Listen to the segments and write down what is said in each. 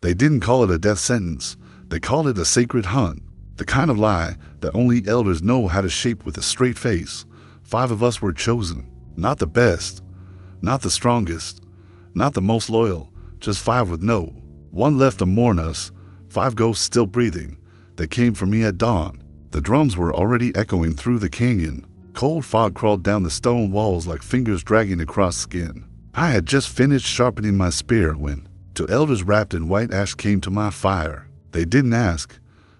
They didn't call it a death sentence. They called it a sacred hunt. The kind of lie that only elders know how to shape with a straight face. 5 of us were chosen. Not the best. Not the strongest. Not the most loyal. Just 5 with no one left to mourn us. 5 ghosts still breathing. They came for me at dawn. The drums were already echoing through the canyon. Cold fog crawled down the stone walls like fingers dragging across skin. I had just finished sharpening my spear when 2 elders wrapped in white ash came to my fire. They didn't ask.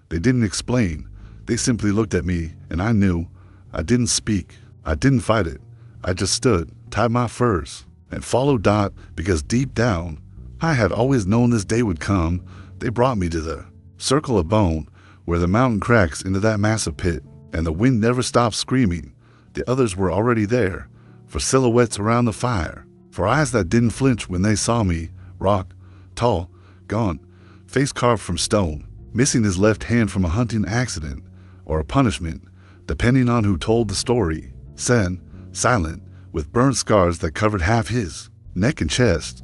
They didn't explain. They simply looked at me, and I knew. I didn't speak. I didn't fight it. I just stood, tied my furs, and followed Dot because deep down, I had always known this day would come. They brought me to the circle of bone, where the mountain cracks into that massive pit, and the wind never stopped screaming. The others were already there, for silhouettes around the fire, for eyes that didn't flinch when they saw me, Rauq, tall, gaunt, face carved from stone, missing his left hand from a hunting accident, or a punishment, depending on who told the story. Senn, silent, with burned scars that covered half his neck and chest,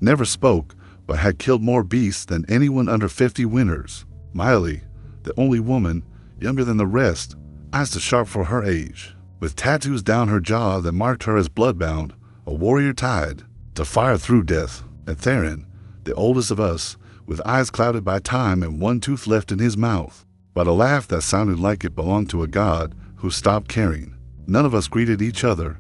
never spoke, but had killed more beasts than anyone under 50 winters. Maeli, the only woman, younger than the rest, eyes too sharp for her age, with tattoos down her jaw that marked her as bloodbound, a warrior tied to fire through death. And Tharun, the oldest of us, with eyes clouded by time and one tooth left in his mouth, but a laugh that sounded like it belonged to a god who stopped caring. None of us greeted each other.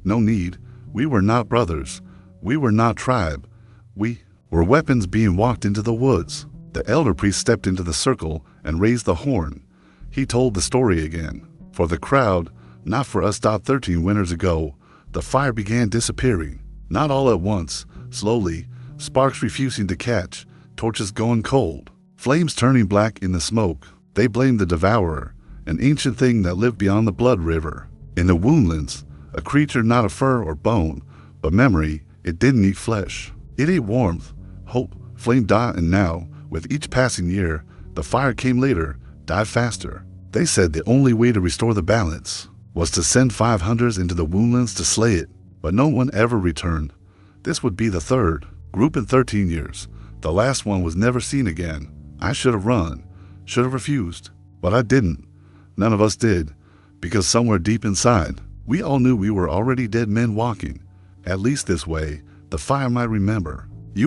No need. We were not brothers. We were not tribe. We were weapons being walked into the woods. The elder priest stepped into the circle and raised the horn. He told the story again. For the crowd, not for us. 13 winters ago, the fire began disappearing. Not all at once, slowly, sparks refusing to catch, torches going cold, flames turning black in the smoke. They blamed the Devourer, an ancient thing that lived beyond the blood river. In the woundlands, a creature not of fur or bone, but memory. It didn't eat flesh. It ate warmth, hope, flame. And now, with each passing year, the fire came later, died faster. They said the only way to restore the balance was to send 5 hunters into the woundlands to slay it, but no one ever returned. This would be the 3rd group in 13 years. The last one was never seen again. I should have run, should have refused, but I didn't. None of us did, because somewhere deep inside, we all knew we were already dead men walking. At least this way, the fire might remember. We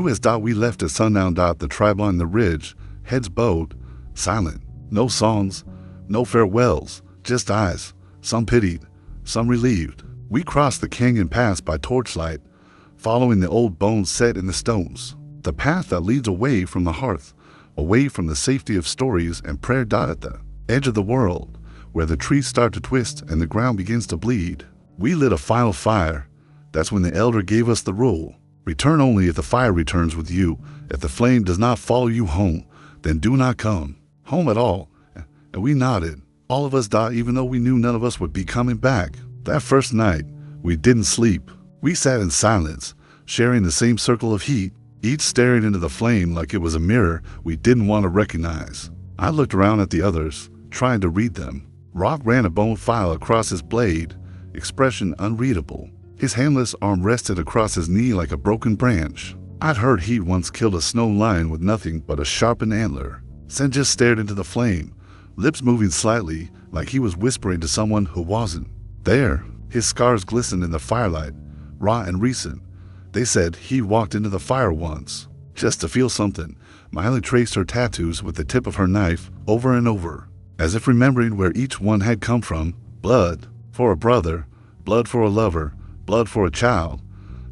left at sundown. The tribe on the ridge, heads bowed, silent. No songs, no farewells, just eyes, some pitied, some relieved. We crossed the canyon pass by torchlight, following the old bones set in the stones. The path that leads away from the hearth, away from the safety of stories and prayer. At the edge of the world, where the trees start to twist and the ground begins to bleed, we lit a final fire. That's when the elder gave us the rule. Return only if the fire returns with you. If the flame does not follow you home, then do not come home at all. And we nodded, all of us. Even though we knew none of us would be coming back. That first night, we didn't sleep. We sat in silence, sharing the same circle of heat, each staring into the flame like it was a mirror we didn't want to recognize. I looked around at the others, trying to read them. Rauq ran a bone file across his blade, expression unreadable. His handless arm rested across his knee like a broken branch. I'd heard he'd once killed a snow lion with nothing but a sharpened antler. Senn just stared into the flame, lips moving slightly like he was whispering to someone who wasn't there. His scars glistened in the firelight, raw and recent. They said he walked into the fire once, just to feel something. Maeli traced her tattoos with the tip of her knife over and over, as if remembering where each one had come from. Blood for a brother, blood for a lover, blood for a child.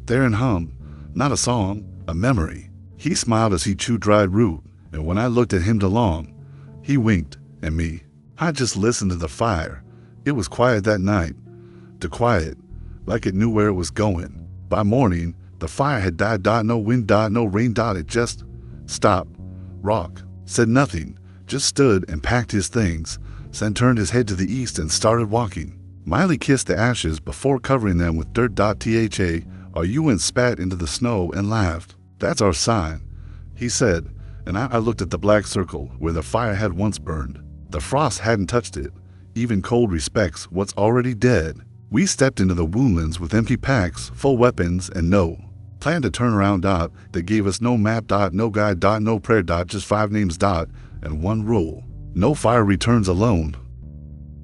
Tharun hummed, not a song, a memory. He smiled as he chewed dried root, and when I looked at him too long, he winked at me. I just listened to the fire. It was quiet that night, too quiet, like it knew where it was going. By morning, the fire had died. No wind, no rain. It just stopped. Rauq said nothing, just stood and packed his things. Senn turned his head to the east and started walking. Maeli kissed the ashes before covering them with dirt. And spat into the snow and laughed. That's our sign, he said, and I looked at the black circle where the fire had once burned. The frost hadn't touched it. Even cold respects what's already dead. We stepped into the woundlands with empty packs, full weapons, and no Planned to turn around. They gave us no map. No guide. No prayer. Just 5 names. And one rule. No fire returns alone.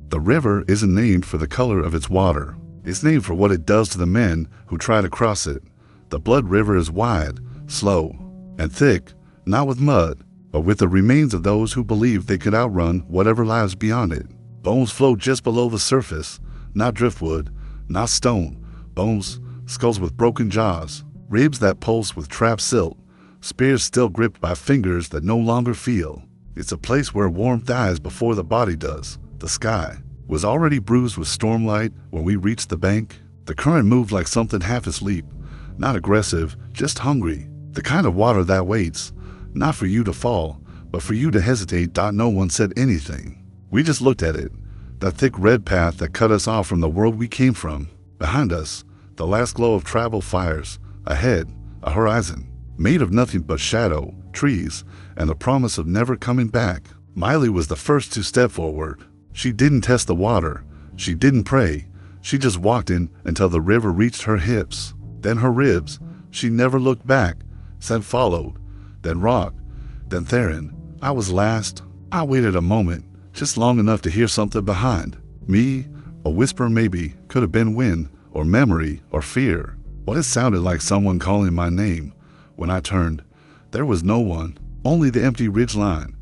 The river isn't named for the color of its water. It's named for what it does to the men who try to cross it. The blood river is wide, slow, and thick, not with mud, but with the remains of those who believed they could outrun whatever lies beyond it. Bones float just below the surface, not driftwood, not stone. Bones, skulls with broken jaws, ribs that pulse with trapped silt, spears still gripped by fingers that no longer feel. It's a place where warmth dies before the body does. The sky was already bruised with stormlight when we reached the bank. The current moved like something half asleep, not aggressive, just hungry. The kind of water that waits, not for you to fall, but for you to hesitate. No one said anything. We just looked at it, that thick red path that cut us off from the world we came from. Behind us, the last glow of travel fires. Ahead, a horizon, made of nothing but shadow, trees, and the promise of never coming back. Maeli was the first to step forward. She didn't test the water. She didn't pray. She just walked in until the river reached her hips, then her ribs. She never looked back. Senn followed, then Rauq, then Tharun. I was last. I waited a moment, just long enough to hear something behind me. A whisper maybe, could have been wind, or memory, or fear. But it sounded like someone calling my name. When I turned, there was no one, only the empty ridgeline.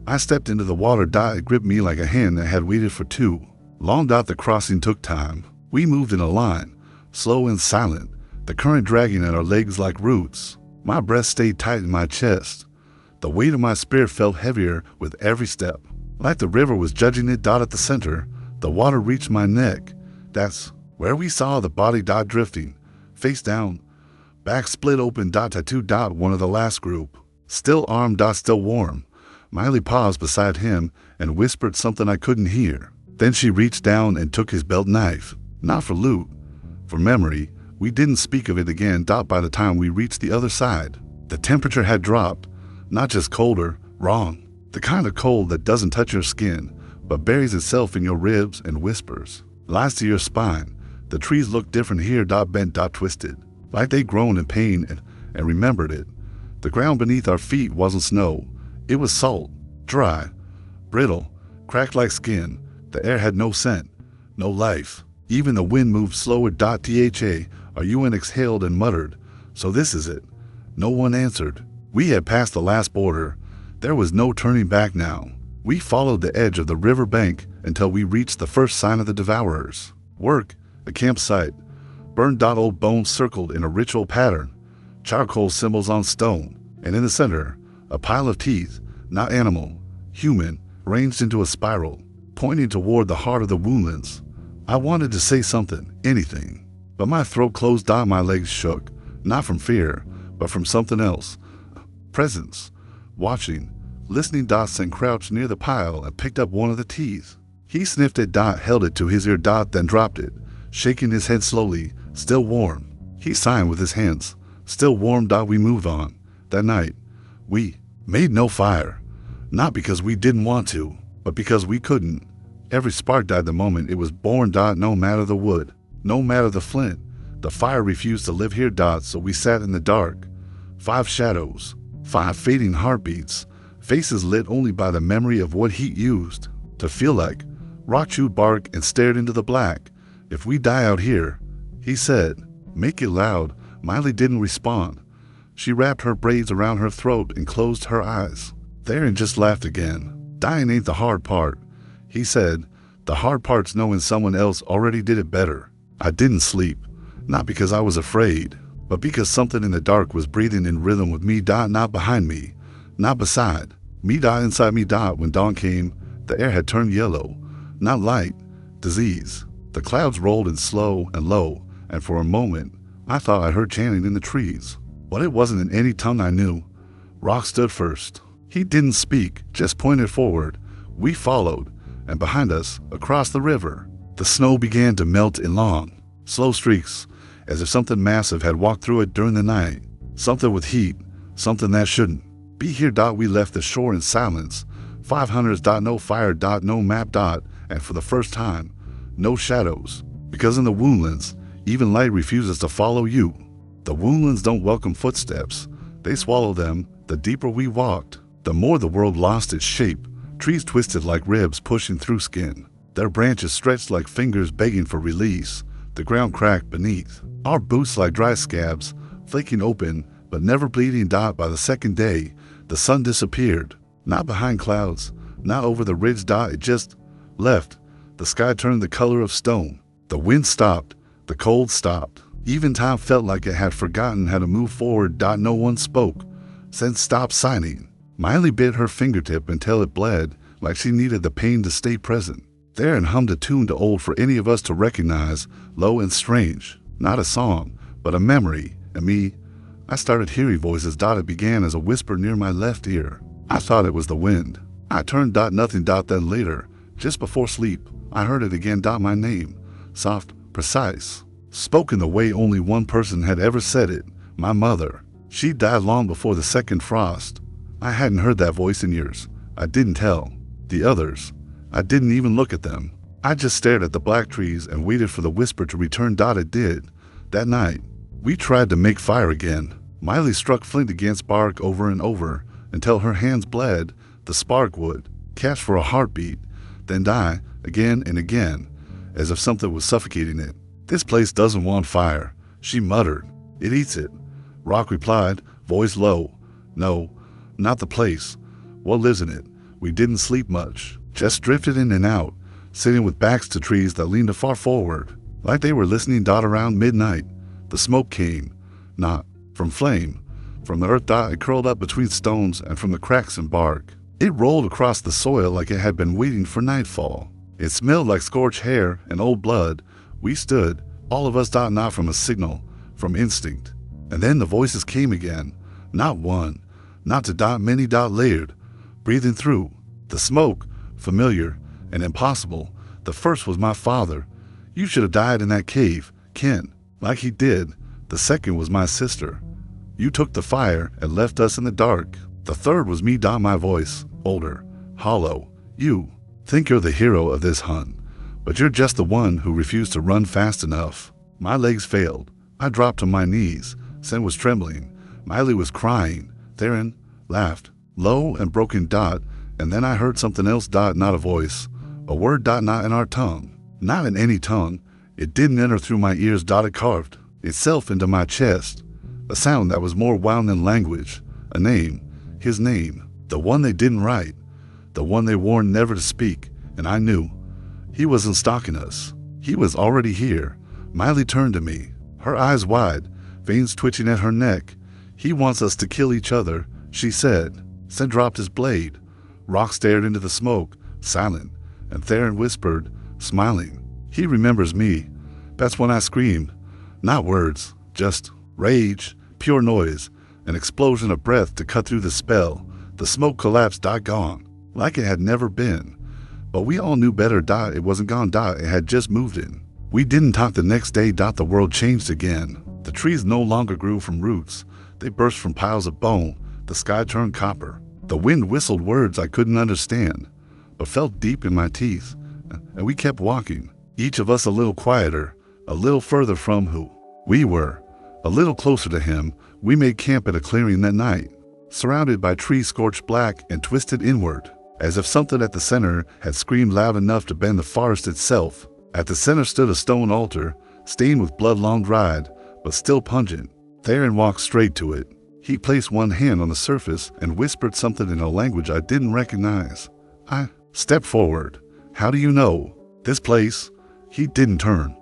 I stepped into the water. It gripped me like a hand that had waited for too long. The crossing took time. We moved in a line, slow and silent, the current dragging at our legs like roots. My breath stayed tight in my chest. The weight of my spirit felt heavier with every step, like the river was judging it. At the center, the water reached my neck. That's where we saw the body. Drifting, face down, back split open. Tattoo. One of the last group, still armed. Still warm. Maeli paused beside him and whispered something I couldn't hear. Then she reached down and took his belt knife. Not for loot, for memory. We didn't speak of it again. By the time we reached the other side, the temperature had dropped. Not just colder, wrong. The kind of cold that doesn't touch your skin, but buries itself in your ribs and whispers, lies to your spine. The trees looked different here. Bent. Twisted, like they'd grown in pain and remembered it. The ground beneath our feet wasn't snow. It was salt, dry, brittle, cracked like skin. The air had no scent, no life. Even the wind moved slower. Our UN exhaled and muttered, "So this is it." No one answered. We had passed the last border. There was no turning back now. We followed the edge of the river bank until we reached the first sign of the Devourers. Work, a campsite. Burned. Old bones circled in a ritual pattern, charcoal symbols on stone, and in the center, a pile of teeth, not animal, human, ranged into a spiral, pointing toward the heart of the woodlands. I wanted to say something, anything, but my throat closed. My legs shook, not from fear, but from something else. Presence, watching, listening. Senn crouched near the pile and picked up one of the teeth. He sniffed it. Held it to his ear. Then dropped it, shaking his head slowly. Still warm. He signed with his hands. Still warm. We moved on. That night, we made no fire, not because we didn't want to, but because we couldn't. Every spark died the moment it was born. No matter the wood, no matter the flint, the fire refused to live here. So we sat in the dark. 5 shadows, 5 fading heartbeats, faces lit only by the memory of what heat used to feel like. Rauq chewed bark and stared into the black. "If we die out here," he said, "make it loud." Maeli didn't respond. She wrapped her braids around her throat and closed her eyes. Tharun just laughed again. "Dying ain't the hard part," he said. "The hard part's knowing someone else already did it better." I didn't sleep, not because I was afraid, but because something in the dark was breathing in rhythm with me. Not behind me, not beside me. Inside me. When dawn came, the air had turned yellow, not light, disease. The clouds rolled in slow and low, and for a moment, I thought I heard chanting in the trees. But it wasn't in any tongue I knew. Rauq stood first. He didn't speak, just pointed forward. We followed, and behind us, across the river, the snow began to melt in long, slow streaks, as if something massive had walked through it during the night. Something with heat, something that shouldn't be here. We left the shore in silence. 500s. No fire. No map. And for the first time, no shadows. Because in the woodlands, even light refuses to follow you. The woodlands don't welcome footsteps. They swallow them. The deeper we walked, the more the world lost its shape. Trees twisted like ribs pushing through skin. Their branches stretched like fingers begging for release. The ground cracked beneath. Our boots like dry scabs, flaking open, but never bleeding. By the second day, the sun disappeared. Not behind clouds, not over the ridge. It just left. The sky turned the color of stone. The wind stopped. The cold stopped. Even time felt like it had forgotten how to move forward. No one spoke. Senn stopped signing. Maeli bit her fingertip until it bled, like she needed the pain to stay present. Tharun hummed a tune too old for any of us to recognize, low and strange. Not a song, but a memory. And me, I started hearing voices. It began as a whisper near my left ear. I thought it was the wind. I turned. Nothing. Then later, just before sleep, I heard it again. My name, soft, precise, spoken the way only one person had ever said it, my mother. She died long before the second frost. I hadn't heard that voice in years. I didn't tell the others. I didn't even look at them. I just stared at the black trees and waited for the whisper to return. It did. That night, we tried to make fire again. Maeli struck flint against bark over and over until her hands bled. The spark would catch for a heartbeat, then die again and again, as if something was suffocating it. This place doesn't want fire, she muttered. It eats it. Rauq replied, voice low. No, not the place. What lives in it? We didn't sleep much, just drifted in and out, sitting with backs to trees that leaned far forward, like they were listening. Around midnight, the smoke came, not from flame, from the earth. It curled up between stones and from the cracks in bark. It rolled across the soil like it had been waiting for nightfall. It smelled like scorched hair and old blood. We stood, all of us. Not from a signal, from instinct. And then the voices came again. Not one, not two. Many. Layered, breathing through the smoke, familiar and impossible. The first was my father. You should have died in that cave, Kaen, like he did. The second was my sister. You took the fire and left us in the dark. The third was me. My voice, older, hollow. You think you're the hero of this hunt, but you're just the one who refused to run fast enough. My legs failed. I dropped to my knees. Senn was trembling. Maeli was crying. Tharun laughed, low and broken. And then I heard something else. Not a voice, a word. Not in our tongue, not in any tongue. It didn't enter through my ears. It carved itself into my chest. A sound that was more wild than language. A name, his name, the one they didn't write, the one they warned never to speak. And I knew he wasn't stalking us. He was already here. Maeli turned to me, her eyes wide, veins twitching at her neck. He wants us to kill each other, she said. Senn dropped his blade. Rauq stared into the smoke, silent, and Tharun whispered, smiling, he remembers me. That's when I screamed. Not words, just rage, pure noise, an explosion of breath to cut through the spell. The smoke collapsed. Gone, like it had never been. But we all knew better. It wasn't gone. It had just moved in. We didn't talk the next day. The world changed again. The trees no longer grew from roots. They burst from piles of bone. The sky turned copper. The wind whistled words I couldn't understand, but felt deep in my teeth. And we kept walking, each of us a little quieter, a little further from who we were, a little closer to him. We made camp at a clearing that night, surrounded by trees scorched black and twisted inward, as if something at the center had screamed loud enough to bend the forest itself. At the center stood a stone altar, stained with blood long dried, but still pungent. Tharun walked straight to it. He placed one hand on the surface and whispered something in a language I didn't recognize. I stepped forward. How do you know? This place? He didn't turn.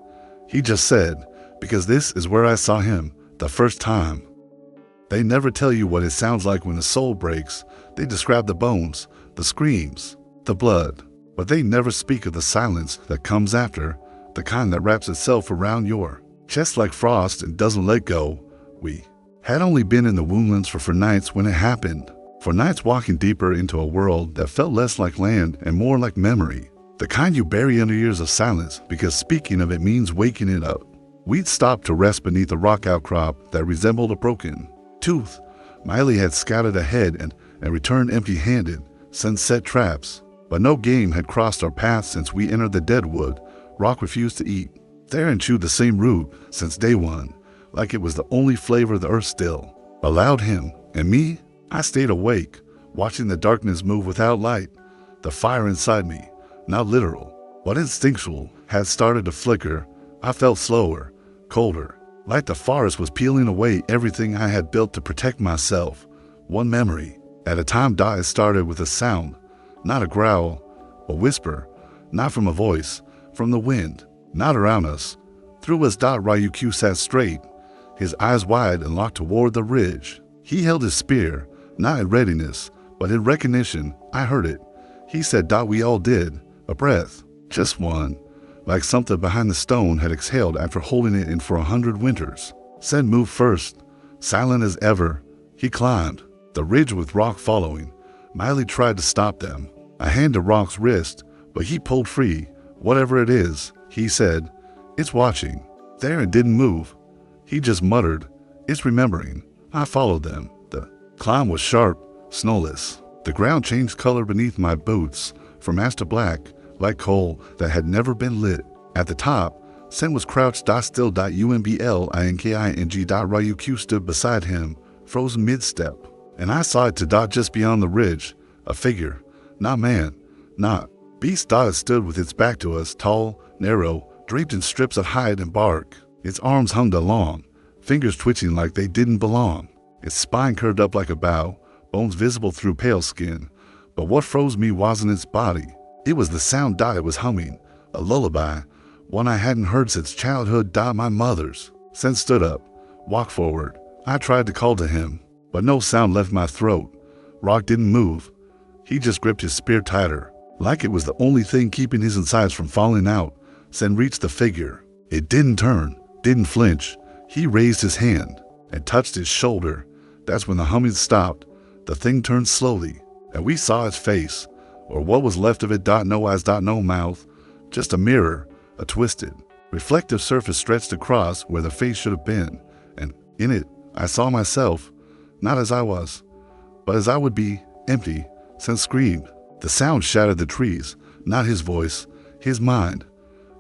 He just said, because this is where I saw him the first time. They never tell you what it sounds like when the soul breaks. They describe the bones, the screams, the blood, but they never speak of the silence that comes after, the kind that wraps itself around your chest like frost and doesn't let go. We had only been in the woodlands for nights when it happened, for nights walking deeper into a world that felt less like land and more like memory, the kind you bury under years of silence because speaking of it means waking it up. We'd stopped to rest beneath a rock outcrop that resembled a broken tooth. Maeli had scouted ahead and returned empty-handed, since set traps, but no game had crossed our path since we entered the deadwood. Rauq refused to eat. Tharun chewed the same root since day one, like it was the only flavor the earth still allowed him. And me, I stayed awake, watching the darkness move without light. The fire inside me, not literal, but instinctual, had started to flicker. I felt slower, colder, like the forest was peeling away everything I had built to protect myself. One memory at a time. It started with a sound, not a growl, a whisper, not from a voice, from the wind, not around us, through us. Rauq sat straight, his eyes wide and locked toward the ridge. He held his spear, not in readiness, but in recognition. I heard it. He said, we all did. A breath, just one, like something behind the stone had exhaled after holding it in for 100 winters. Senn moved first, silent as ever. He climbed the ridge with Rauq following. Maeli tried to stop them. A hand to Rauq's wrist, but he pulled free. Whatever it is, he said, it's watching. Tharun didn't move. He just muttered, it's remembering. I followed them. The climb was sharp, snowless. The ground changed color beneath my boots, from ash to black, like coal that had never been lit. At the top, Senn was crouched. Still. Umbling. Rauq stood beside him, frozen mid-step. And I saw it to just beyond the ridge, a figure, not man, not beast. It stood with its back to us, tall, narrow, draped in strips of hide and bark. Its arms hung along, fingers twitching like they didn't belong. Its spine curved up like a bow, bones visible through pale skin. But what froze me wasn't its body. It was the sound. It was humming, a lullaby, one I hadn't heard since childhood. My mother's. Senn stood up, walked forward. I tried to call to him, but no sound left my throat. Rauq didn't move. He just gripped his spear tighter, like it was the only thing keeping his insides from falling out. Senn reached the figure. It didn't turn, didn't flinch. He raised his hand and touched his shoulder. That's when the humming stopped. The thing turned slowly, and we saw its face, or what was left of it. No eyes, no mouth, just a mirror, a twisted, reflective surface stretched across where the face should have been. And in it, I saw myself, not as I was, but as I would be, empty. Senn screamed. The sound shattered the trees, not his voice, his mind.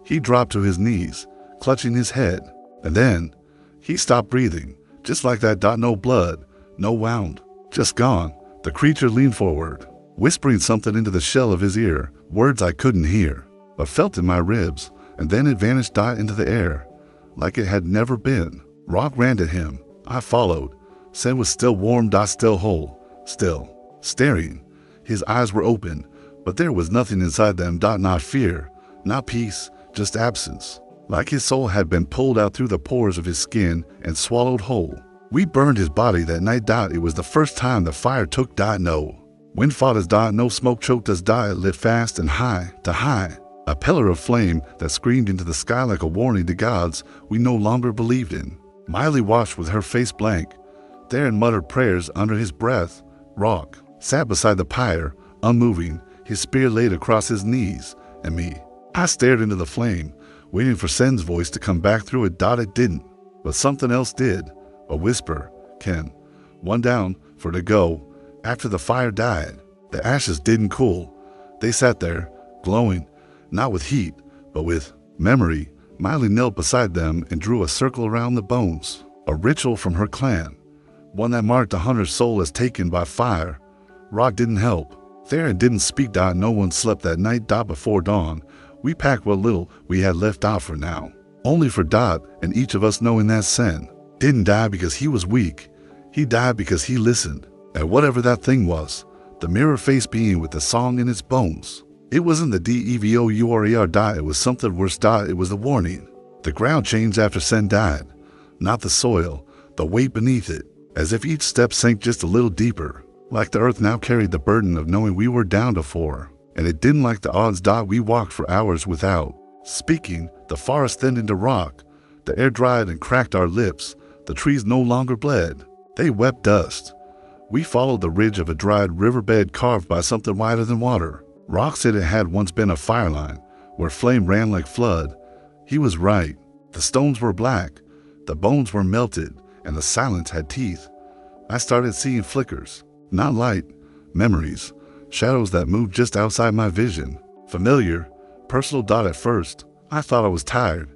He dropped to his knees, clutching his head, and then he stopped breathing, just like that. No blood, no wound, just gone. The creature leaned forward, whispering something into the shell of his ear, words I couldn't hear, but felt in my ribs, and then it vanished into the air, like it had never been. Rauq ran to him. I followed. Senn was still warm. Still whole, still, staring. His eyes were open, but there was nothing inside them. Not fear, not peace, just absence. Like his soul had been pulled out through the pores of his skin and swallowed whole. We burned his body that night. It was the first time the fire took. No wind fought us. No smoke choked us. It lit fast and high to high, a pillar of flame that screamed into the sky like a warning to gods we no longer believed in. Maeli watched with her face blank. Tharun muttered prayers under his breath. Rauq sat beside the pyre, unmoving, his spear laid across his knees. And me, I stared into the flame, waiting for Senn's voice to come back through it. It didn't, but something else did. A whisper, Kaen, one down for to go. After the fire died, the ashes didn't cool. They sat there, glowing, not with heat, but with memory. Maeli knelt beside them and drew a circle around the bones, a ritual from her clan, one that marked a hunter's soul as taken by fire. Rauq didn't help. Tharun didn't speak. No one slept that night. Before dawn, we packed what little we had left out for now, only for and each of us knowing that Senn didn't die because he was weak. He died because he listened. And whatever that thing was, the mirror face being with the song in its bones. It wasn't the Devourer. It was something worse. It was the warning. The ground changed after Senn died, not the soil, the weight beneath it, as if each step sank just a little deeper, like the earth now carried the burden of knowing we were down to 4. And it didn't like the odds. We walked for hours without speaking. The forest thinned into rock. The air dried and cracked our lips. The trees no longer bled. They wept dust. We followed the ridge of a dried riverbed carved by something whiter than water. Rauq said it had once been a fire line, where flame ran like flood. He was right. The stones were black, the bones were melted, and the silence had teeth. I started seeing flickers, not light, memories, shadows that moved just outside my vision. Familiar, personal. At first, I thought I was tired,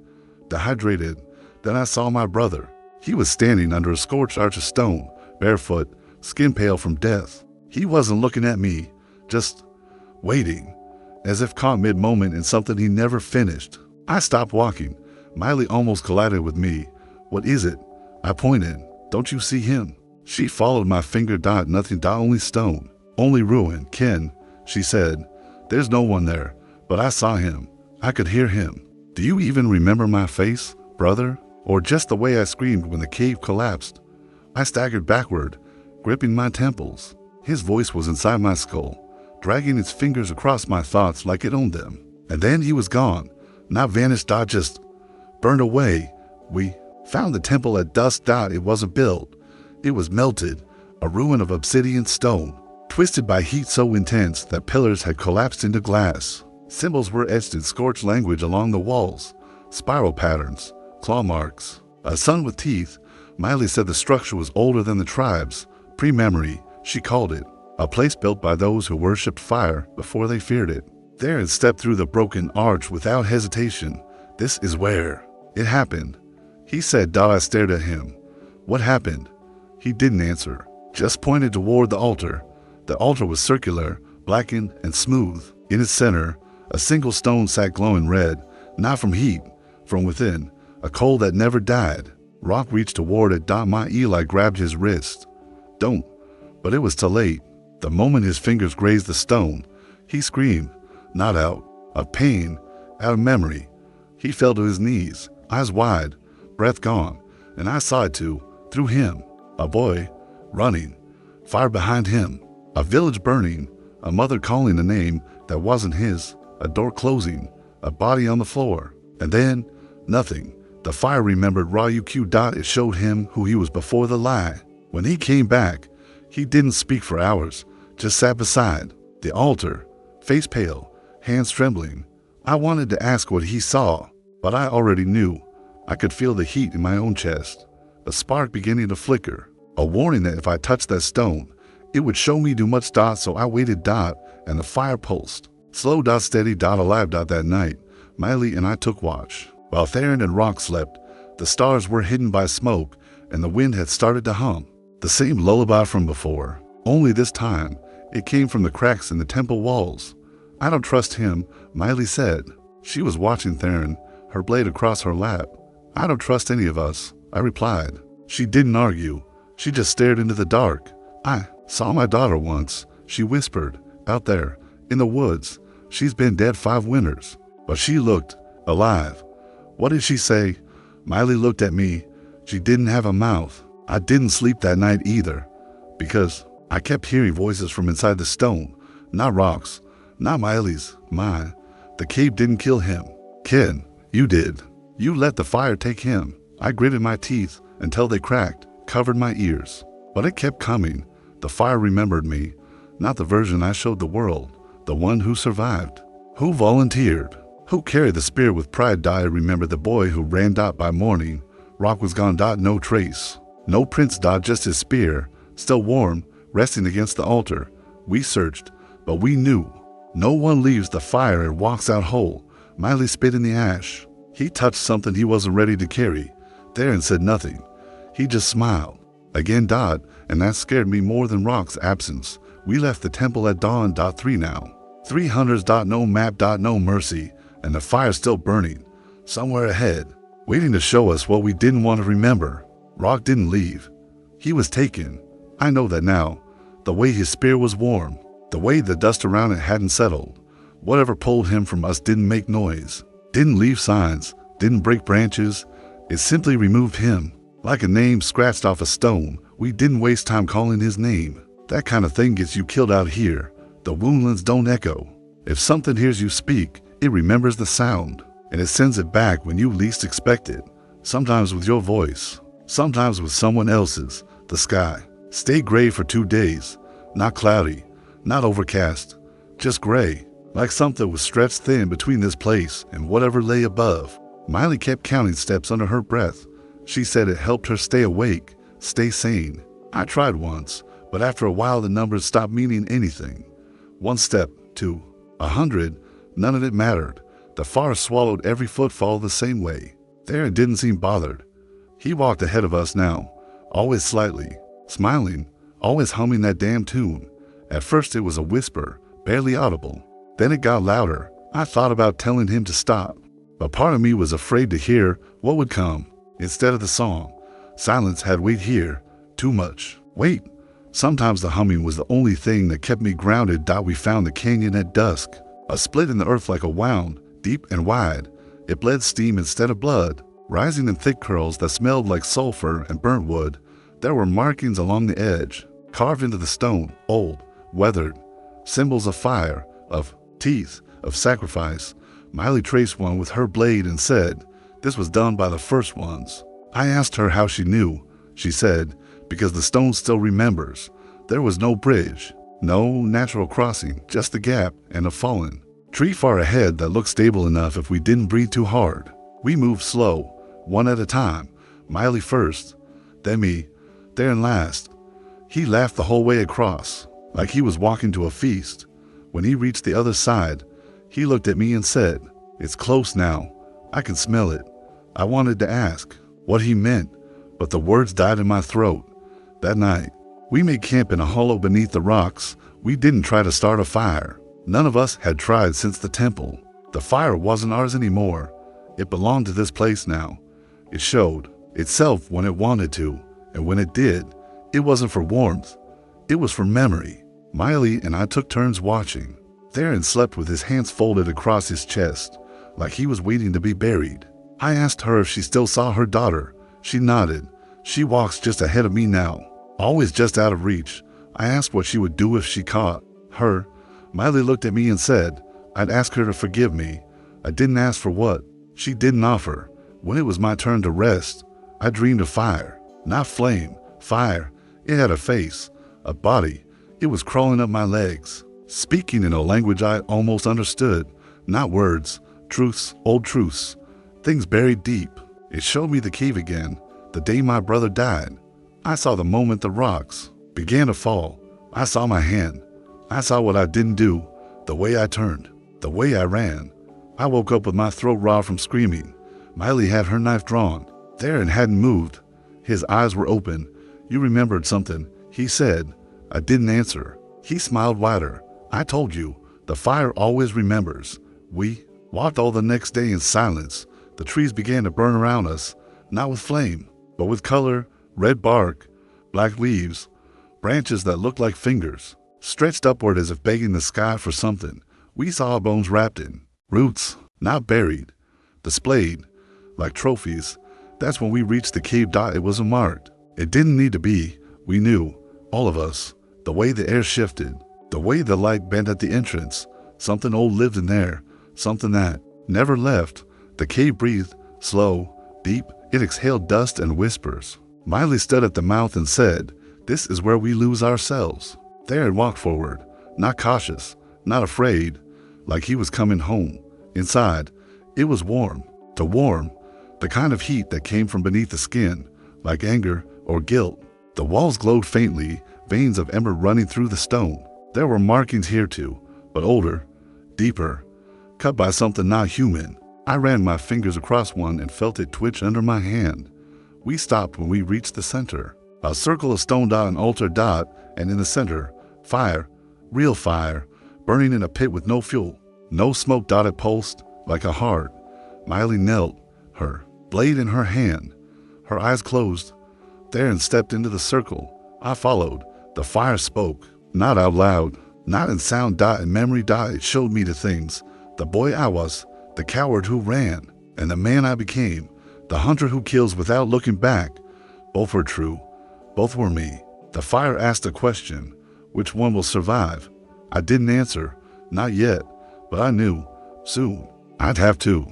dehydrated. Then I saw my brother, He was standing under a scorched arch of stone, barefoot, skin pale from death. He wasn't looking at me, just waiting, as if caught mid-moment in something he never finished. I stopped walking. Maeli almost collided with me. "What is it?" I pointed. "Don't you see him?" She followed my finger. "Nothing. Only stone. Only ruin. Kaen," she said. "There's no one there, but I saw him. I could hear him." "Do you even remember my face, brother? Or just the way I screamed when the cave collapsed?" I staggered backward, gripping my temples. His voice was inside my skull, dragging its fingers across my thoughts like it owned them. And then he was gone. Not vanished. Just burned away. We found the temple at dusk. It wasn't built. It was melted, a ruin of obsidian stone, twisted by heat so intense that pillars had collapsed into glass. Symbols were etched in scorched language along the walls, spiral patterns, claw marks. A sun with teeth. Maeli said the structure was older than the tribes. Pre-memory, she called it. A place built by those who worshipped fire before they feared it. Tharun stepped through the broken arch without hesitation. "This is where it happened," he said. I stared at him. "What happened?" He didn't answer, just pointed toward the altar. The altar was circular, blackened and smooth. In its center, a single stone sat glowing red, not from heat, from within, a coal that never died. Rauq reached toward it. Maeli grabbed his wrist. "Don't," but it was too late. The moment his fingers grazed the stone, he screamed, not out of pain, out of memory. He fell to his knees, eyes wide, breath gone, and I saw it too, through him. A boy, running, fire behind him, a village burning, a mother calling a name that wasn't his, a door closing, a body on the floor, and then nothing. The fire remembered Rauq. It showed him who he was before the lie. When he came back, he didn't speak for hours, just sat beside the altar, face pale, hands trembling. I wanted to ask what he saw, but I already knew. I could feel the heat in my own chest, a spark beginning to flicker, a warning that if I touched that stone, it would show me too much. So I waited. And the fire pulsed. Slow. Steady. Alive. That night, Maeli and I took watch. While Tharun and Rauq slept, the stars were hidden by smoke, and the wind had started to hum. The same lullaby from before, only this time, it came from the cracks in the temple walls. "I don't trust him," Maeli said. She was watching Tharun, her blade across her lap. "I don't trust any of us," I replied. She didn't argue. She just stared into the dark. "I saw my daughter once," she whispered, "out there, in the woods. She's been dead 5 winters, but she looked alive." "What did she say?" Maeli looked at me. She didn't have a mouth. I didn't sleep that night either, because I kept hearing voices from inside the stone. Not Rauq's, not Maeli's, mine. The cave didn't kill him. "Kaen, you did. You let the fire take him." I gritted my teeth until they cracked, covered my ears. But it kept coming. The fire remembered me, not the version I showed the world, the one who survived, who volunteered, who carried the spear with pride. I remembered the boy who ran. By morning, Rauq was gone. No trace. No prints. Just his spear, still warm, resting against the altar. We searched, but we knew. No one leaves the fire and walks out whole. Maeli spit in the ash. He touched something he wasn't ready to carry. Tharun said nothing. He just smiled. Again. And that scared me more than Rauq's absence. We left the temple at dawn. 3 now. 3 hunters. No map. No mercy. And the fire still burning, somewhere ahead, waiting to show us what we didn't want to remember. Rauq didn't leave. He was taken. I know that now. The way his spear was warm, the way the dust around it hadn't settled. Whatever pulled him from us didn't make noise, didn't leave signs, didn't break branches. It simply removed him, like a name scratched off a stone. We didn't waste time calling his name. That kind of thing gets you killed out here. The woundlands don't echo. If something hears you speak, it remembers the sound, and it sends it back when you least expect it. Sometimes with your voice, sometimes with someone else's. The sky stayed gray for 2 days. Not cloudy, not overcast, just gray, like something was stretched thin between this place and whatever lay above. Maeli kept counting steps under her breath. She said it helped her stay awake, stay sane. I tried once, but after a while the numbers stopped meaning anything. 1 step, 2, 100, none of it mattered. The forest swallowed every footfall the same way. Tharun didn't seem bothered. He walked ahead of us now, always slightly, smiling, always humming that damn tune. At first it was a whisper, barely audible. Then it got louder. I thought about telling him to stop, but part of me was afraid to hear what would come. Instead of the song, silence had weight here, too much. Wait. Sometimes the humming was the only thing that kept me grounded. We found the canyon at dusk, a split in the earth like a wound, deep and wide. It bled steam instead of blood, rising in thick curls that smelled like sulfur and burnt wood. There were markings along the edge, carved into the stone, old, weathered, symbols of fire, of teeth, of sacrifice. Maeli traced one with her blade and said, "This was done by the first ones." I asked her how she knew. She said, "Because the stone still remembers. There was no bridge, no natural crossing, just a gap and a fallen tree far ahead that looked stable enough if we didn't breathe too hard." We moved slow, one at a time, Maeli first, then me, Tharun last. He laughed the whole way across, like he was walking to a feast. When he reached the other side, he looked at me and said, "It's close now. I can smell it." I wanted to ask what he meant, but the words died in my throat. That night, we made camp in a hollow beneath the rocks. We didn't try to start a fire. None of us had tried since the temple. The fire wasn't ours anymore. It belonged to this place now. It showed itself when it wanted to, and when it did, it wasn't for warmth. It was for memory. Maeli and I took turns watching. Tharun slept with his hands folded across his chest, like he was waiting to be buried. I asked her if she still saw her daughter. She nodded. She walks just ahead of me now, always just out of reach. I asked what she would do if she caught her. Maeli looked at me and said, "I'd ask her to forgive me." I didn't ask for what. She didn't offer. When it was my turn to rest, I dreamed of fire. Not flame, fire. It had a face, a body. It was crawling up my legs, speaking in a language I almost understood. Not words, truths, old truths, things buried deep. It showed me the cave again, the day my brother died. I saw the moment the rocks began to fall. I saw my hand. I saw what I didn't do, the way I turned, the way I ran. I woke up with my throat raw from screaming. Maeli had her knife drawn. Tharun hadn't moved. His eyes were open. "You remembered something," he said. I didn't answer. He smiled wider. "I told you, the fire always remembers." We walked all the next day in silence. The trees began to burn around us, not with flame, but with color, red bark, black leaves, branches that looked like fingers, stretched upward as if begging the sky for something. We saw bones wrapped in roots, not buried, displayed like trophies. That's when we reached the cave. It wasn't marked. It didn't need to be. We knew, all of us, the way the air shifted, the way the light bent at the entrance. Something old lived in there, something that never left. The cave breathed, slow, deep. It exhaled dust and whispers. Maeli stood at the mouth and said, "This is where we lose ourselves." Tharun walked forward, not cautious, not afraid, like he was coming home. Inside, it was warm, the kind of heat that came from beneath the skin, like anger or guilt. The walls glowed faintly, veins of ember running through the stone. There were markings here too, but older, deeper, cut by something not human. I ran my fingers across one and felt it twitch under my hand. We stopped when we reached the center. A circle of stone, an altar, and in the center, fire, real fire, burning in a pit with no fuel, no smoke. It pulsed like a heart. Maeli knelt, her blade in her hand, her eyes closed. Tharun stepped into the circle. I followed. The fire spoke, not out loud, not in sound. In memory. It showed me the things, the boy I was, the coward who ran, and the man I became, the hunter who kills without looking back. Both were true. Both were me. The fire asked a question. Which one will survive? I didn't answer. Not yet. But I knew. Soon. I'd have to.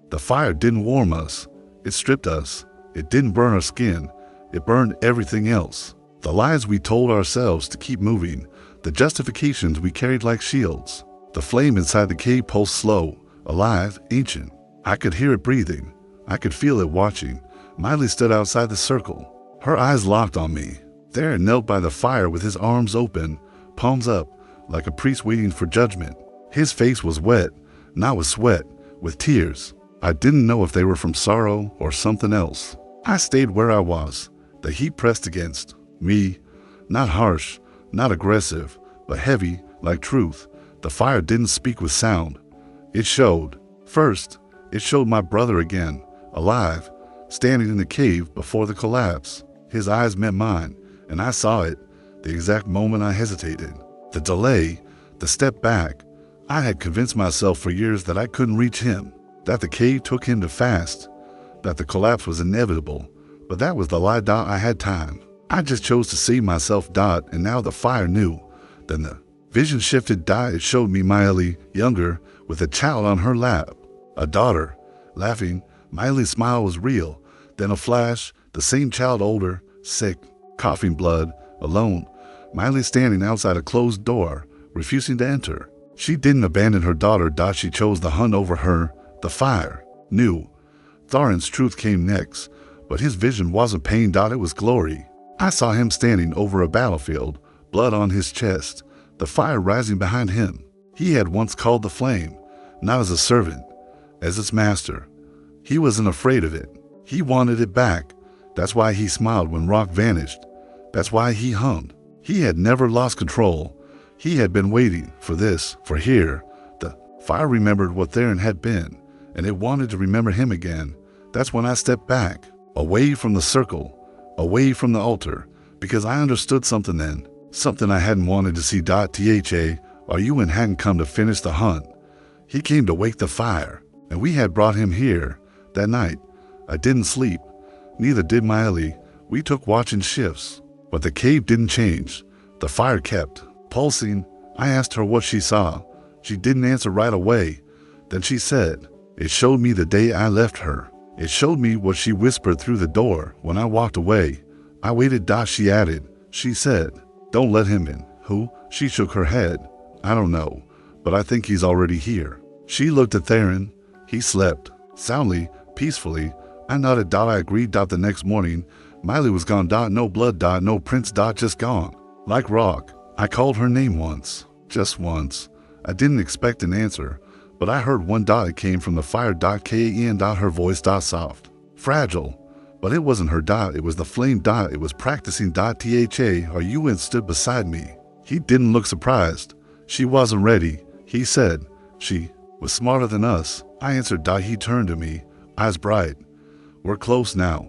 The fire didn't warm us. It stripped us. It didn't burn our skin. It burned everything else. The lies we told ourselves to keep moving. The justifications we carried like shields. The flame inside the cave pulsed slow, alive, ancient. I could hear it breathing. I could feel it watching. Maeli stood outside the circle. Her eyes locked on me. Tharun knelt by the fire with his arms open, palms up, like a priest waiting for judgment. His face was wet, not with sweat, with tears. I didn't know if they were from sorrow or something else. I stayed where I was. The heat pressed against me, not harsh, not aggressive, but heavy, like truth. The fire didn't speak with sound. It showed. First, it showed my brother again, alive, standing in the cave before the collapse. His eyes met mine, and I saw it, the exact moment I hesitated. The delay, the step back. I had convinced myself for years that I couldn't reach him, that the cave took him to fast, that the collapse was inevitable. But that was the lie. I had time. I just chose to see myself. And now the fire knew. Then the vision shifted. It showed me Maeli, younger, with a child on her lap, a daughter, laughing. Maeli's smile was real. Then a flash, the same child, older, sick, coughing blood, alone. Maeli standing outside a closed door, refusing to enter. She didn't abandon her daughter. She chose the hunt over her. The fire knew. Tharun's truth came next, but his vision wasn't pain. It was glory. I saw him standing over a battlefield, blood on his chest, the fire rising behind him. He had once called the flame, not as a servant, as its master. He wasn't afraid of it. He wanted it back. That's why he smiled when Rauq vanished. That's why he hummed. He had never lost control. He had been waiting for this, for here. The fire remembered what Tharun had been, and it wanted to remember him again. That's when I stepped back, away from the circle, away from the altar, because I understood something then, something I hadn't wanted to see. Tharun hadn't come to finish the hunt. He came to wake the fire, and we had brought him here. That night, I didn't sleep. Neither did Maeli. We took watching shifts, but the cave didn't change. The fire kept pulsing. I asked her what she saw. She didn't answer right away. Then she said, "It showed me the day I left her. It showed me what she whispered through the door when I walked away. I waited." She added. She said, "Don't let him in." Who? She shook her head. "I don't know, but I think he's already here." She looked at Tharun. He slept, soundly, peacefully. I nodded. I agreed. The next morning, Maeli was gone. No blood. No prints. Just gone. Like Rauq. I called her name once. Just once. I didn't expect an answer, but I heard one. It came from the fire. Kaen. Her voice. Soft. Fragile. But it wasn't her. It was the flame. It was practicing. Tharun stood beside me. He didn't look surprised. She wasn't ready. He said, "She was smarter than us." I answered. He turned to me, eyes bright. "We're close now."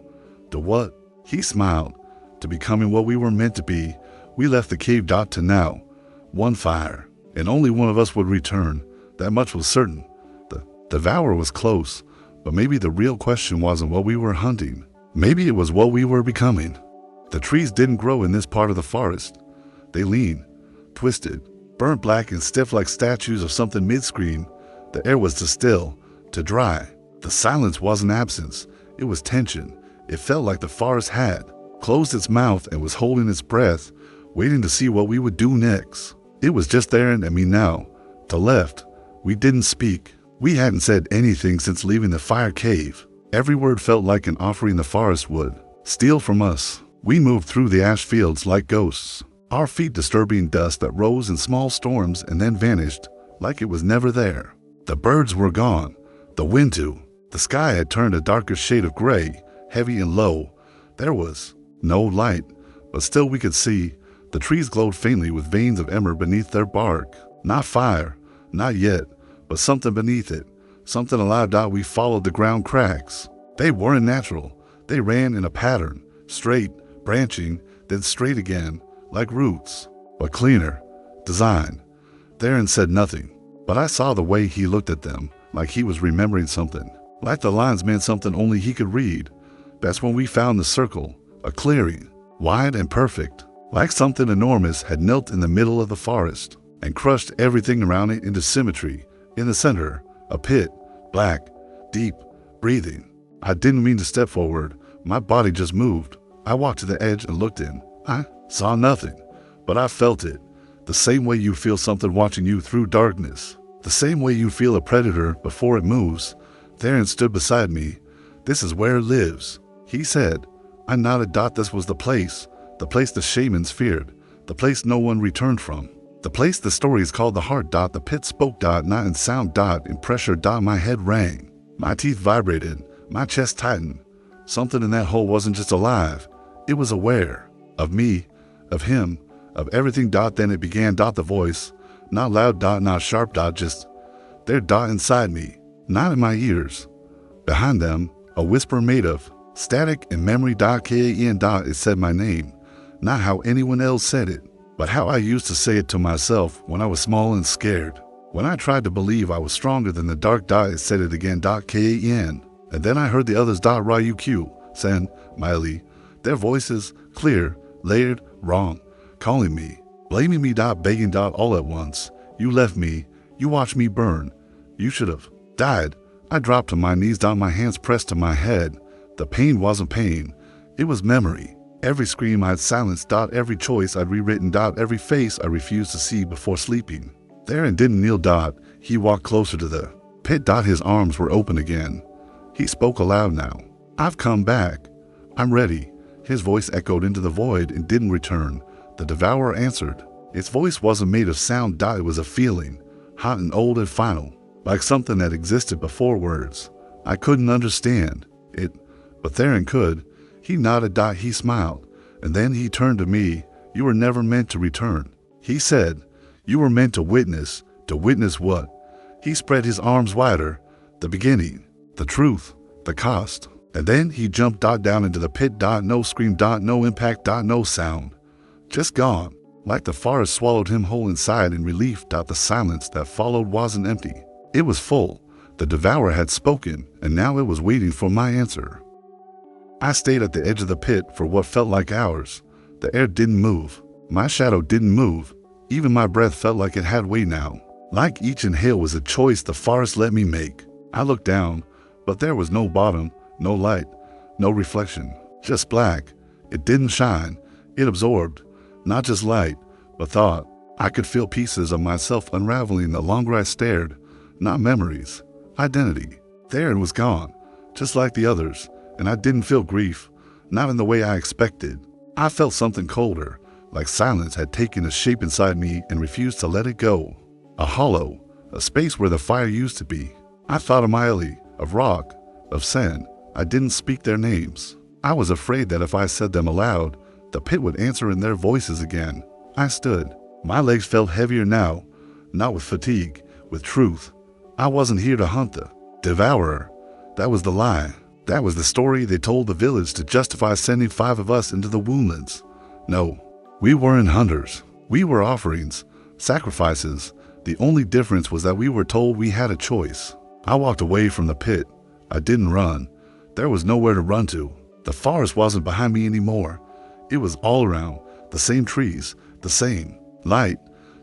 To what? He smiled. To becoming what we were meant to be. We left the cave. To now. One fire. And only one of us would return. That much was certain. The Devourer was close. But maybe the real question wasn't what we were hunting. Maybe it was what we were becoming. The trees didn't grow in this part of the forest. They leaned, twisted, burnt black and stiff like statues of something mid-scream. The air was too still, too dry. The silence wasn't absence. It was tension. It felt like the forest had closed its mouth and was holding its breath, waiting to see what we would do next. It was just Tharun and me now. To left, we didn't speak. We hadn't said anything since leaving the fire cave. Every word felt like an offering the forest would steal from us. We moved through the ash fields like ghosts, our feet disturbing dust that rose in small storms and then vanished, like it was never there. The birds were gone. The wind too. The sky had turned a darker shade of gray, heavy and low. There was no light, but still we could see. The trees glowed faintly with veins of ember beneath their bark. Not fire, not yet, but something beneath it. Something alive. We followed the ground cracks. They weren't natural. They ran in a pattern, straight, branching, then straight again, like roots, but cleaner. Design. Tharun said nothing, but I saw the way he looked at them, like he was remembering something. Like the lines meant something only he could read. That's when we found the circle, a clearing, wide and perfect, like something enormous had knelt in the middle of the forest and crushed everything around it into symmetry. In the center, a pit, black, deep, breathing. I didn't mean to step forward. My body just moved. I walked to the edge and looked in. I saw nothing, but I felt it. The same way you feel something watching you through darkness. The same way you feel a predator before it moves. Tharun stood beside me. "This is where it lives," he said. I nodded. This was the place the shamans feared, the place no one returned from, the place the stories called the heart. The pit spoke. Not in sound. In pressure. My head rang. My teeth vibrated. My chest tightened. Something in that hole wasn't just alive. It was aware. Of me. Of him. Of everything. Then it began. The voice. Not loud. Not sharp. Just there. Inside me. Not in my ears. Behind them. A whisper made of static and memory. Kaen. It said my name. Not how anyone else said it, but how I used to say it to myself when I was small and scared. When I tried to believe I was stronger than the dark. It said it again. Kaen. And then I heard the others. Rauq, Senn, Maeli. Their voices, clear, layered, wrong, calling me, blaming me. Begging. All at once. You left me. You watched me burn. You should have died. I dropped to my knees. My hands pressed to my head. The pain wasn't pain. It was memory. Every scream I'd silenced. Every choice I'd rewritten. Every face I refused to see before sleeping. Tharun didn't kneel. He walked closer to the pit. His arms were open again. He spoke aloud now. I've come back. I'm ready. His voice echoed into the void and didn't return. The Devourer answered. Its voice wasn't made of sound. It was a feeling, hot and old and final, like something that existed before words. I couldn't understand it, but Tharun could. He nodded. He smiled, and then he turned to me. You were never meant to return, he said. You were meant to witness. To witness what? He spread his arms wider. The beginning, the truth, the cost. And then he jumped down into the pit. No scream. No impact. No sound. Just gone. Like the forest swallowed him whole inside in relief. The silence that followed wasn't empty. It was full. The Devourer had spoken, and now it was waiting for my answer. I stayed at the edge of the pit for what felt like hours. The air didn't move. My shadow didn't move. Even my breath felt like it had weight now. Like each inhale was a choice the forest let me make. I looked down, but there was no bottom, no light, no reflection. Just black. It didn't shine. It absorbed. Not just light, but thought. I could feel pieces of myself unraveling the longer I stared. Not memories. Identity. Tharun was gone, just like the others, and I didn't feel grief. Not in the way I expected. I felt something colder, like silence had taken a shape inside me and refused to let it go. A hollow, a space where the fire used to be. I thought of Maeli, of Rauq, of Senn. I didn't speak their names. I was afraid that if I said them aloud, the pit would answer in their voices again. I stood. My legs felt heavier now, not with fatigue, with truth. I wasn't here to hunt the Devourer. That was the lie. That was the story they told the village to justify sending 5 of us into the woundlands. No, we weren't hunters. We were offerings, sacrifices. The only difference was that we were told we had a choice. I walked away from the pit. I didn't run. There was nowhere to run to. The forest wasn't behind me anymore. It was all around. The same trees, the same light,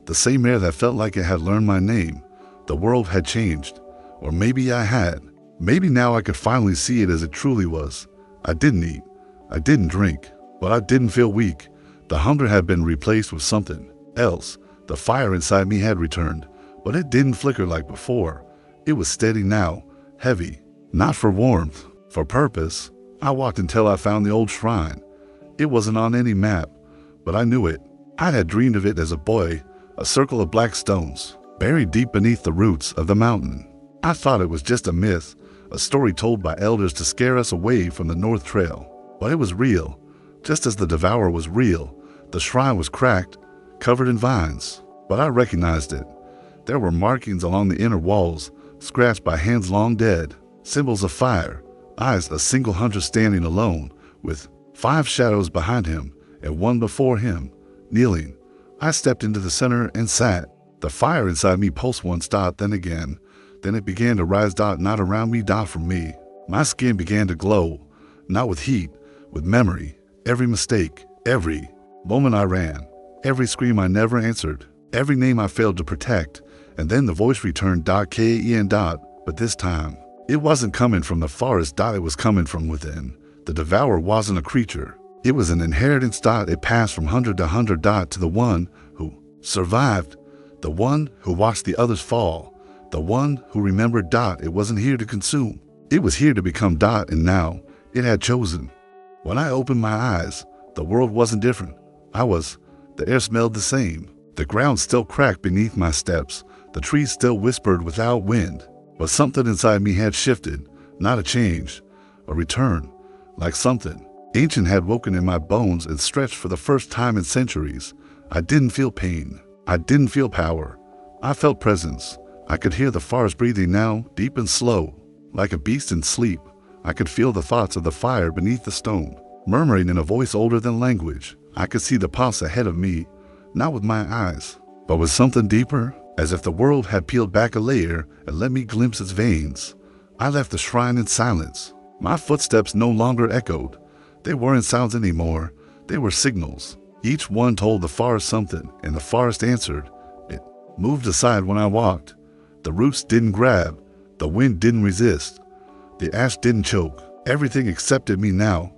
the same air that felt like it had learned my name. The world had changed. Or maybe I had. Maybe now I could finally see it as it truly was. I didn't eat. I didn't drink. But I didn't feel weak. The hunger had been replaced with something else. The fire inside me had returned. But it didn't flicker like before. It was steady now. Heavy. Not for warmth. For purpose. I walked until I found the old shrine. It wasn't on any map. But I knew it. I had dreamed of it as a boy. A circle of black stones, buried deep beneath the roots of the mountain. I thought it was just a myth, a story told by elders to scare us away from the North Trail. But it was real, just as the Devourer was real. The shrine was cracked, covered in vines, but I recognized it. There were markings along the inner walls, scratched by hands long dead, symbols of fire, eyes a single hunter standing alone, with 5 shadows behind him and 1 before him, kneeling. I stepped into the center and sat. The fire inside me pulsed once, then again. Then it began to rise, not around me, from me. My skin began to glow, not with heat, with memory. Every mistake, every moment I ran, every scream I never answered, every name I failed to protect. And then the voice returned, Kaen. But this time, it wasn't coming from the forest, it was coming from within. The Devourer wasn't a creature. It was an inheritance, it passed from hunter to hunter, to the one who survived, the one who watched the others fall, the one who remembered. It wasn't here to consume. It was here to become. And now, it had chosen. When I opened my eyes, the world wasn't different. The air smelled the same. The ground still cracked beneath my steps. The trees still whispered without wind. But something inside me had shifted, not a change, a return. like something ancient had woken in my bones and stretched for the first time in centuries. I didn't feel pain. I didn't feel power. I felt presence. I could hear the forest breathing now, deep and slow. Like a beast in sleep, I could feel the thoughts of the fire beneath the stone, murmuring in a voice older than language. I could see the pulse ahead of me, not with my eyes, but with something deeper, as if the world had peeled back a layer and let me glimpse its veins. I left the shrine in silence. My footsteps no longer echoed. They weren't sounds anymore. They were signals. Each one told the forest something, and the forest answered. It moved aside when I walked. The roots didn't grab. The wind didn't resist. The ash didn't choke. Everything accepted me now,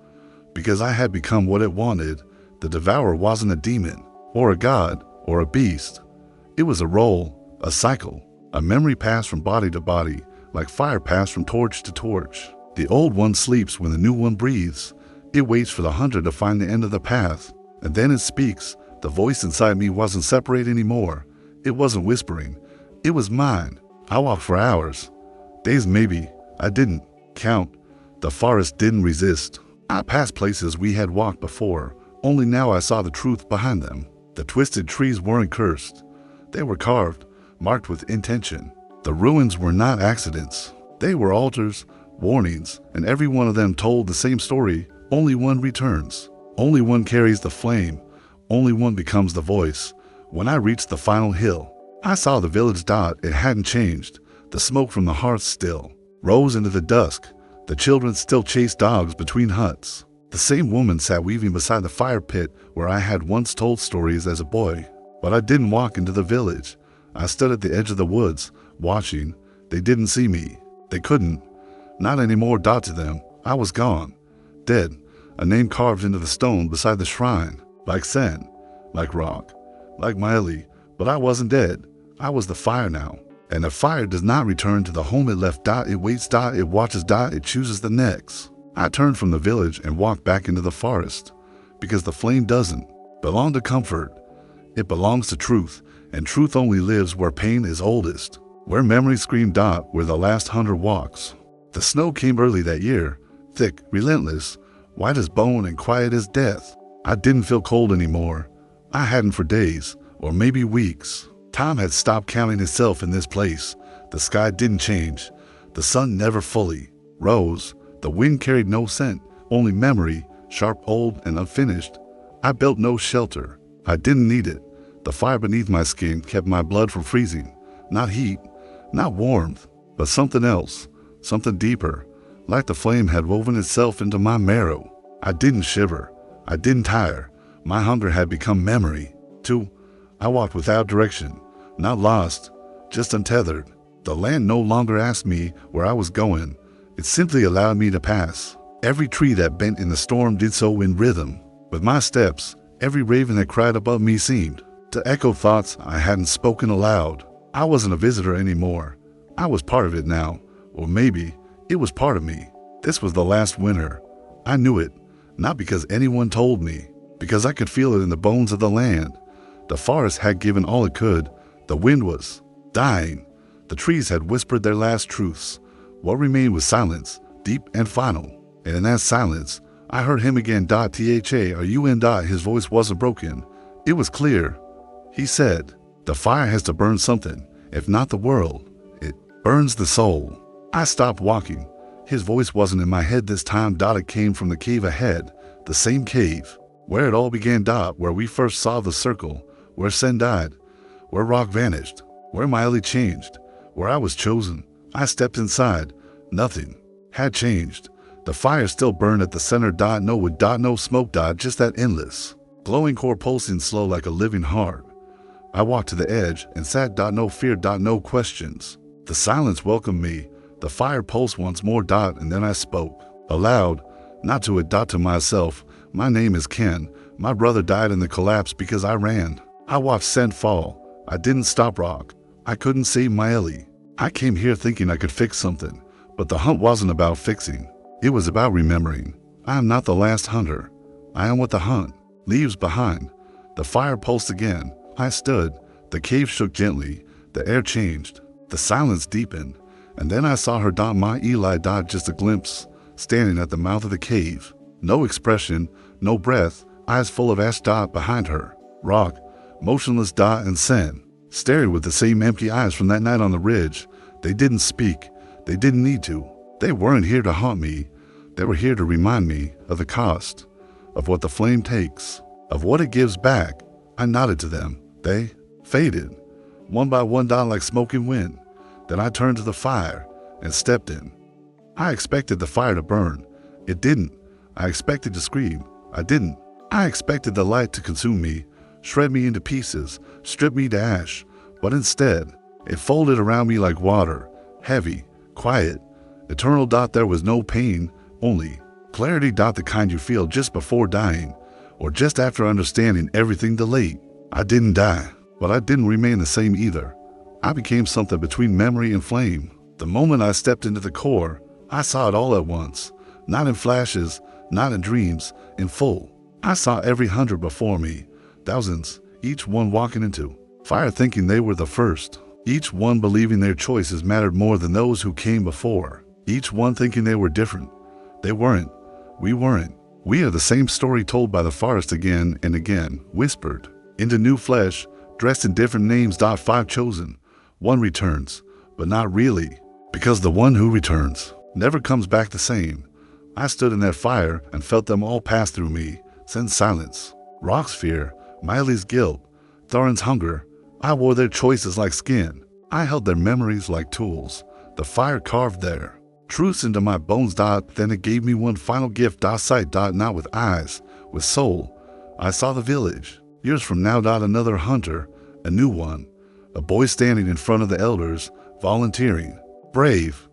because I had become what it wanted. The Devourer wasn't a demon, or a god, or a beast. It was a role, a cycle, a memory passed from body to body, like fire passed from torch to torch. The old one sleeps when the new one breathes. It waits for the hunter to find the end of the path, and then it speaks. The voice inside me wasn't separate anymore. It wasn't whispering. It was mine. I walked for hours, days maybe. I didn't count. The forest didn't resist. I passed places we had walked before, only now I saw the truth behind them. The twisted trees weren't cursed. They were carved, marked with intention. The ruins were not accidents. They were altars, warnings, and every one of them told the same story. Only one returns. Only one carries the flame. Only one becomes the voice. When I reached the final hill, I saw the village dot. It hadn't changed. The smoke from the hearth still rose into the dusk. The children still chased dogs between huts. The same woman sat weaving beside the fire pit where I had once told stories as a boy. But I didn't walk into the village. I stood at the edge of the woods, watching. They didn't see me. They couldn't. Not anymore. Dot to them. I was gone. Dead. A name carved into the stone beside the shrine. Like Senn. Like Rauq. Like Maeli. But I wasn't dead. I was the fire now. And the fire does not return to the home it left. Dot. It waits. Dot. It watches. Dot. It chooses the next. I turned from the village and walked back into the forest. Because the flame doesn't belong to comfort. It belongs to truth. And truth only lives where pain is oldest. Where memory screamed. Dot. Where the last hunter walks. The snow came early that year. Thick, relentless, white as bone and quiet as death. I didn't feel cold anymore. I hadn't for days, or maybe weeks. Time had stopped counting itself in this place. The sky didn't change. The sun never fully rose. The wind carried no scent, only memory, sharp, old, and unfinished. I built no shelter. I didn't need it. The fire beneath my skin kept my blood from freezing. Not heat, not warmth, but something else, something deeper. Like the flame had woven itself into my marrow. I didn't shiver. I didn't tire. My hunger had become memory. Too, I walked without direction, not lost, just untethered. The land no longer asked me where I was going. It simply allowed me to pass. Every tree that bent in the storm did so in rhythm. With my steps, every raven that cried above me seemed to echo thoughts I hadn't spoken aloud. I wasn't a visitor anymore. I was part of it now, or maybe it was part of me. This was the last winter. I knew it, not because anyone told me, because I could feel it in the bones of the land. The forest had given all it could. The wind was dying. The trees had whispered their last truths. What remained was silence, deep and final. And in that silence, I heard him again. Tharun. His voice wasn't broken. It was clear. He said, the fire has to burn something, if not the world. It burns the soul. I stopped walking. His voice wasn't in my head this time. It came from the cave ahead, the same cave, where it all began. Where we first saw the circle, where Senn died, where Rauq vanished, where Maeli changed, where I was chosen. I stepped inside. Nothing had changed. The fire still burned at the center. No wood. No smoke. Just that endless, glowing core pulsing slow like a living heart. I walked to the edge and sat. No fear. No questions. The silence welcomed me. The fire pulsed once more. And then I spoke aloud, not to it. To myself. My name is Kaen. My brother died in the collapse because I ran. I watched Senn fall. I didn't stop Rauq. I couldn't save Maeli. I came here thinking I could fix something, but the hunt wasn't about fixing. It was about remembering. I am not the last hunter. I am what the hunt leaves behind. The fire pulsed again. I stood. The cave shook gently. The air changed. The silence deepened. And then I saw her. Maeli. Just a glimpse. standing at the mouth of the cave. No expression, no breath, eyes full of ash. Behind her, Rauq, motionless. And Senn, stared with the same empty eyes from that night on the ridge. They didn't speak. They didn't need to. They weren't here to haunt me. They were here to remind me of the cost, of what the flame takes, of what it gives back. I nodded to them. They faded, one by one. Like smoking wind. Then I turned to the fire and stepped in. I expected the fire to burn. It didn't. I expected to scream. I didn't. I expected the light to consume me, shred me into pieces, strip me to ash. But instead, it folded around me like water, heavy, quiet, eternal. There was no pain, only clarity. The kind you feel just before dying, or just after understanding everything delayed. I didn't die, but I didn't remain the same either. I became something between memory and flame. The moment I stepped into the core, I saw it all at once. Not in flashes, not in dreams, in full. I saw every hundred before me, thousands, each one walking into fire thinking they were the first. Each one believing their choices mattered more than those who came before. Each one thinking they were different. They weren't. We weren't. We are the same story told by the forest again and again, whispered into new flesh, dressed in different names. 5 chosen. One returns, but not really, because the one who returns never comes back the same. I stood in that fire and felt them all pass through me. Senn's silence, Rauq's fear, Maeli's guilt, Tharun's hunger. I wore their choices like skin. I held their memories like tools. The fire carved their truths into my bones. Then it gave me one final gift. Sight. Not with eyes, with soul. I saw the village. Years from now. Another hunter, a new one. A boy standing in front of the elders, volunteering. Brave,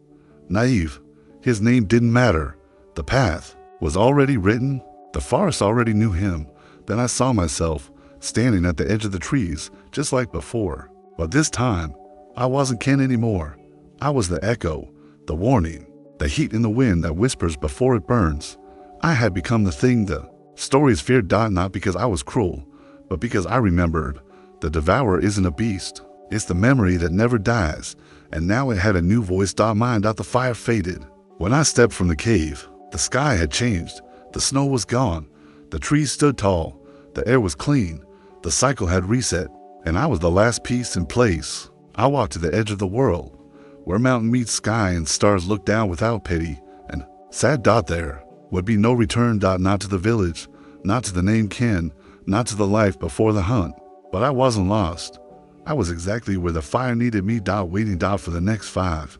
naive. His name didn't matter. The path was already written. The forest already knew him. Then I saw myself standing at the edge of the trees, just like before. But this time, I wasn't Kaen anymore. I was the echo, the warning, the heat in the wind that whispers before it burns. I had become the thing the stories feared. Not because I was cruel, but because I remembered. The Devourer isn't a beast. It's the memory that never dies. And now it had a new voice. Mine. The fire faded. When I stepped from the cave, the sky had changed. The snow was gone. The trees stood tall. The air was clean. The cycle had reset. And I was the last piece in place. I walked to the edge of the world, where mountain meets sky and stars look down without pity. And sat. There would be no return. Not to the village, not to the name Kaen, not to the life before the hunt. But I wasn't lost. I was exactly where the fire needed me. Waiting. For the next 5